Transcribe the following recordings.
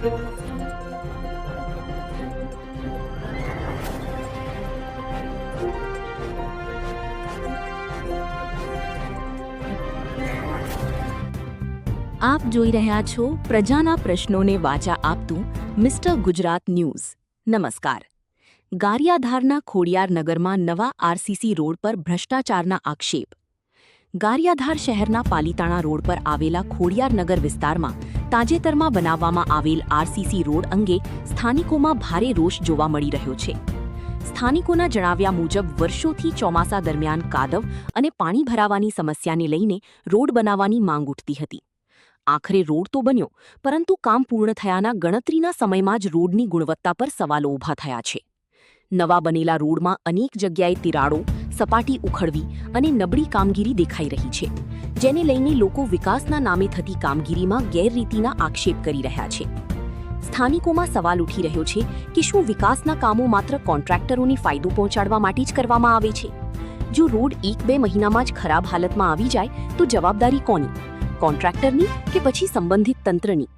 આપ જોઈ રહ્યા છો પ્રજાના પ્રશ્નોને વાચા આપતું મિસ્ટર ગુજરાત ન્યૂઝ। નમસ્કાર। ગારિયાધારના ખોડિયારનગરમાં નવા આરસીસી રોડ પર ભ્રષ્ટાચારના આક્ષેપ। ગારિયાધાર શહેરના પાલીતાણા રોડ પર આવેલા ખોડિયારનગર વિસ્તારમાં તાજેતરમાં બનાવવામાં આવેલ આરસીસી રોડ અંગે સ્થાનિકોમાં ભારે રોષ જોવા મળી રહ્યો છે। સ્થાનિકોના જણાવ્યા મુજબ વર્ષોથી ચોમાસા દરમિયાન કાદવ અને પાણી ભરાવાની સમસ્યાને લઈને રોડ બનાવવાની માંગ ઉઠતી હતી। આખરે રોડ તો બન્યો, પરંતુ કામ પૂર્ણ થયાના ગણતરીના સમયમાં જ રોડની ગુણવત્તા પર સવાલો ઊભા થયા છે। નવા બનેલા રોડમાં અનેક જગ્યાએ તિરાડો, સપાટી ઉખડવી અને નબળી કામગીરી દેખાઈ રહી છે, જેને લઈને લોકો વિકાસના નામે થતી કામગીરીમાં ગેરરીતિના આક્ષેપ કરી રહ્યા છે। સ્થાનિકોમાં સવાલ ઉઠી રહ્યો છે કે શું વિકાસના કામો માત્ર કોન્ટ્રાક્ટરોને ફાયદો પહોંચાડવા માટે જ કરવામાં આવે છે? જો રોડ 1-2 મહિનામાં જ ખરાબ હાલતમાં આવી જાય તો જવાબદારી કોની? કોન્ટ્રાક્ટરની કે પછી સંબંધિત તંત્રની?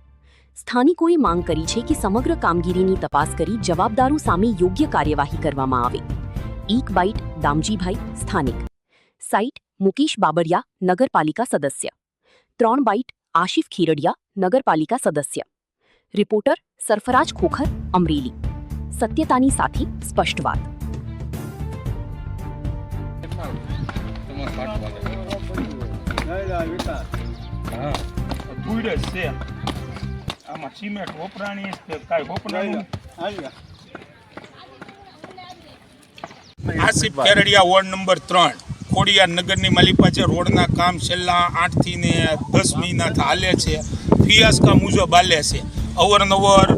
સ્થાનિકોએ માંગ કરી છે કે સમગ્ર કામગીરીની તપાસ કરી જવાબદારો સામે યોગ્ય કાર્યવાહી કરવામાં આવે। 1 બાઇટ દામજીભાઈ, સ્થાનિક। સાઇટ મુકેશ બાબરિયા, નગરપાલિકા સદસ્ય। 3 બાઇટ આશિફ ખીરડિયા, નગરપાલિકા સદસ્ય। રિપોર્ટર સરફરાજ ખોખર, અમરેલી। સત્યતાની સાથે સ્પષ્ટ વાત। આસિફ કેરડિયા, વોર્ડ નંબર 3, ખોડિયારનગરની માલી પાસે રોડના કામ છેલ્લા 8 થી 10 મહિનાથી હાલે છે। ફિયાસ્કા મુજબ હાલે છે। અવારનવાર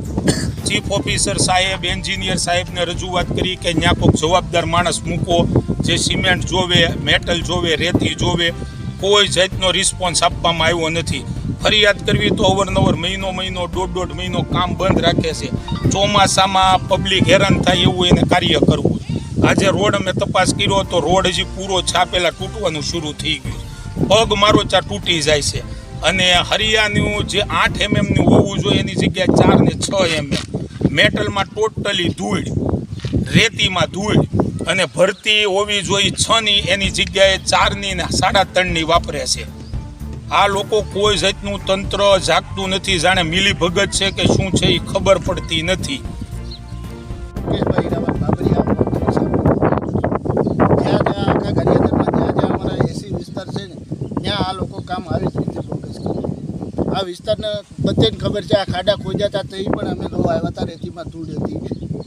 ચીફ ઓફિસર સાહેબ, એન્જિનિયર સાહેબને રજૂઆત કરી કે ત્યાં કોઈક જવાબદાર માણસ મૂકો જે સિમેન્ટ જોવે, મેટલ જોવે, રેતી જોવે। કોઈ જાતનો રિસ્પોન્સ આપવામાં આવ્યો નથી। ફરિયાદ કરવી તો અવારનવાર મહિનો, 1.5 મહિનો કામ બંધ રાખે છે। ચોમાસામાં પબ્લિક હેરાન થાય એવું એને કાર્ય કરવું। આજે રોડ અમે તપાસ કર્યો તો રોડ હજી પૂરો છાપેલા તૂટવાનું શરૂ થઈ ગયું। પગ મારો ચા તૂટી જાય છે અને હરિયાનું જે 8 mmનું હોવું જોઈએ એની જગ્યાએ 4 ને 6 mm। મેટલમાં ટોટલી ધૂળ, રેતીમાં ધૂળ અને ભરતી હોવી જોઈએ 6ની એની જગ્યાએ 4ની ને 3.5ની વાપરે છે। આ લોકો કોઈ જાતનું તંત્ર જાગતું નથી, જાણે મિલી ભગત છે કે શું છે એ ખબર પડતી નથી। આ લોકો કામ આવી જ રીતે ફોકસ કરે। આ વિસ્તારને બધાને ખબર છે, આ ખાડા ખોદ્યા હતા તો એ પણ અમે લોકો આવ્યા હતા, રેતીમાં ધૂળ હતી,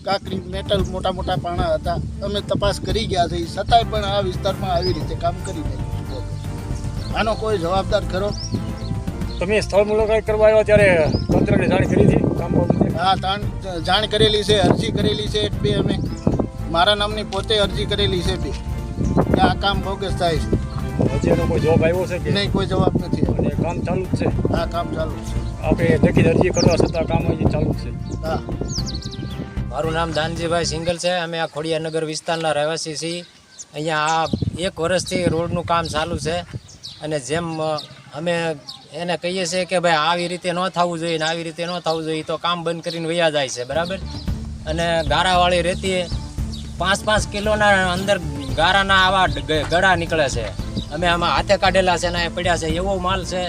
કાંકરી, મેટલ, મોટા મોટા પાણા હતા। અમે તપાસ કરી ગયા છે, છતાંય પણ આ વિસ્તારમાં આવી રીતે કામ કરી રહ્યા। આનો કોઈ જવાબદાર ખરો? તમે સ્થળ મુલાકાત કરવા આવ્યા ત્યારે તંત્રને જાણ કરી હતી કામ બાબતે? હા, જાણ કરેલી છે, અરજી કરેલી છે 2। અમે મારા નામની પોતે અરજી કરેલી છે 2 કે આ કામ બોગસ થાય છે। હજી એનો કોઈ જવાબ આવ્યો છે કે નહીં? કોઈ જવાબ નથી। અને કામ ચાલુ જ છે? હા, કામ ચાલુ છે। આપણે લેખિત અરજી કરવા છતાં કામ હજી ચાલુ જ છે? હા। મારું નામ દાનજીભાઈ સિંગલ છે। અમે આ ખોડિયારનગર વિસ્તારના રહેવાસી છીએ। અહીંયા આ 1 વર્ષથી રોડનું કામ ચાલુ છે અને જેમ અમે એને કહીએ છીએ કે ભાઈ આવી રીતે ન થવું જોઈએ ને આવી રીતે ન થવું જોઈએ તો કામ બંધ કરીને વયા જાય છે, બરાબર। અને ગારાવાળી રેતી 5-5 કિલોના અંદર ગારાના આવા ગળા નીકળે છે। અમે આમાં હાથે કાઢેલા છે ને પડ્યા છે, એવો માલ છે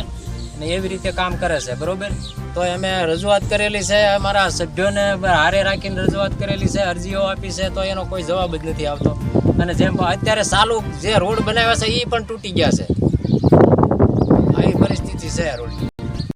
અને એવી રીતે કામ કરે છે, બરાબર। તો અમે રજૂઆત કરેલી છે, અમારા સભ્યોને હારે રાખીને રજૂઆત કરેલી છે, અરજીઓ આપી છે, તો એનો કોઈ જવાબ જ નથી આવતો। અને જેમ અત્યારે ચાલુ જે રોડ બનાવ્યા છે એ પણ તૂટી ગયા છે। આવી પરિસ્થિતિ છે રોડની।